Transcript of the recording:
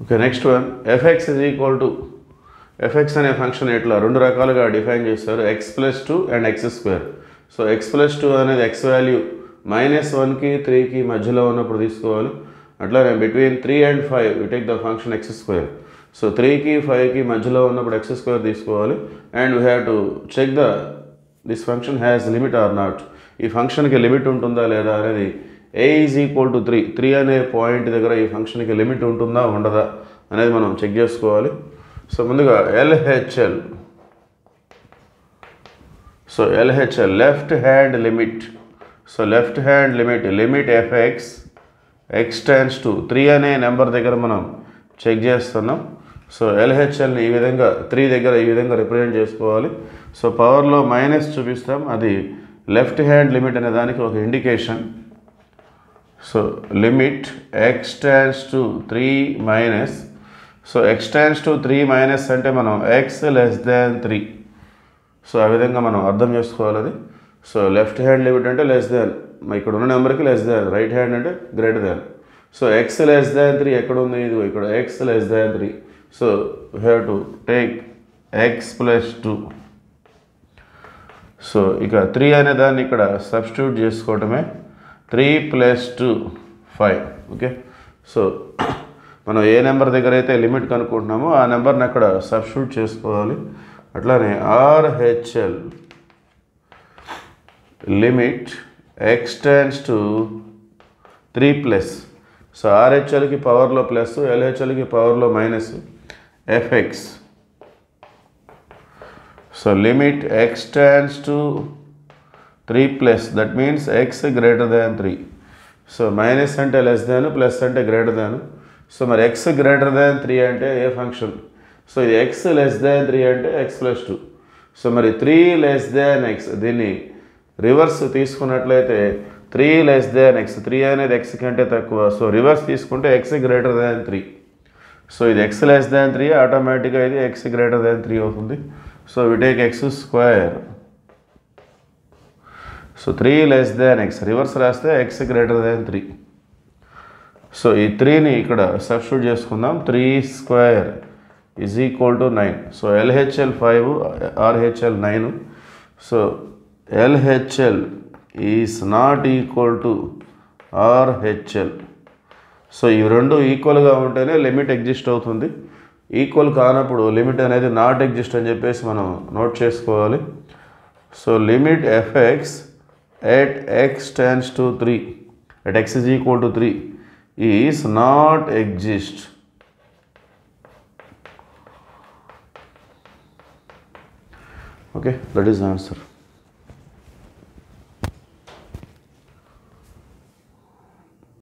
Okay, next one fx is equal to fx అనే function ఇట్లా రెండు రకాలుగా డిఫైన్ చేస్తారు, x+2 and x². So x+2 అనేది x వాల్యూ -1కి 3కి మధ్యలో ఉన్నప్పుడు తీసుకోవాలి. అట్లానే between 3 and 5 we take the function x². So 3కి 5కి మధ్యలో ఉన్నప్పుడు x² తీసుకోవాలి. And we have to check this function has limit or not. ఈ ఫంక్షన్కి లిమిట్ ఉంటుందా లేదా అనేది a is equal to 3 అనే పాయింట్ దగ్గర ఈ ఫంక్షన్కి లిమిట్ ఉంటుందా ఉండదా అనేది మనం చెక్ చేసుకోవాలి. సో ముందుగా LHL. So LHL left hand limit. So left hand limit fx x tends to 3 అనే నెంబర్ దగ్గర మనం చెక్ చేస్తున్నాం. సో LHLని ఈ విధంగా 3 దగ్గర ఈ విధంగా రిప్రజెంట్ చేసుకోవాలి. సో పవర్లో మైనస్ చూపిస్తాం, అది లెఫ్ట్ హ్యాండ్ లిమిట్ అనే దానికి ఒక indication. So limit x tends to 3 minus. So x tends to 3 minus అంటే మనం x <3. సో ఆ విధంగా మనం అర్థం చేసుకోవాలి అది. సో లెఫ్ట్ హ్యాండ్ లిమిట్ అంటే లెస్ దాన్, ఇక్కడ ఉన్న నెంబర్కి లెస్ దాన్, రైట్ హ్యాండ్ అంటే గ్రేటర్ దాన్. సో x <3 ఎక్కడ ఉంది, ఇది ఇక్కడ x <3. So we have to take x+2. So ఇక 3 అనే దాన్ని ఇక్కడ సబ్స్టిట్యూట్ చేసుకోవటమే. 3 + 2 5. ఓకే, సో మనం ఏ నెంబర్ దగ్గర అయితే లిమిట్ కనుక్కుంటున్నామో ఆ నెంబర్ని అక్కడ సబ్స్టిట్యూట్ చేసుకోవాలి. అట్లానే RHL limit x tends to 3+. So RHLకి పవర్లో ప్లస్, LHLకి పవర్లో minus fx. So limit x tends to 3+, that means x <3. So minus అంటే లెస్ దాన్, ప్లస్ అంటే గ్రేటర్ దాన్. సో మరి x <3 అంటే ఏ ఫంక్షన్? సో ఇది x <3 అంటే x+2. సో మరి 3 x, దీన్ని రివర్స్ తీసుకున్నట్లయితే 3 x, 3 అనేది x కంటే తక్కువ. సో రివర్స్ తీసుకుంటే x <3. సో ఇది x <3, ఆటోమేటిక్గా ఇది x <3 అవుతుంది. So we take x². So 3 x, reverse రాస్తే x <3. సో ఈ 3ని ఇక్కడ సబ్స్టిట్యూట్ చేసుకుందాం. 3² = 9. So LHL 5, RHL 9. So LHL is not equal to RHL. So ఈ రెండు ఈక్వల్గా ఉంటేనే లిమిట్ ఎగ్జిస్ట్ అవుతుంది. ఈక్వల్ కానప్పుడు లిమిట్ అనేది నాట్ ఎగ్జిస్ట్ అని చెప్పేసి మనం నోట్ చేసుకోవాలి. So limit fx at x tends to 3, at x is equal to 3 is not exist. Okay, that is the answer.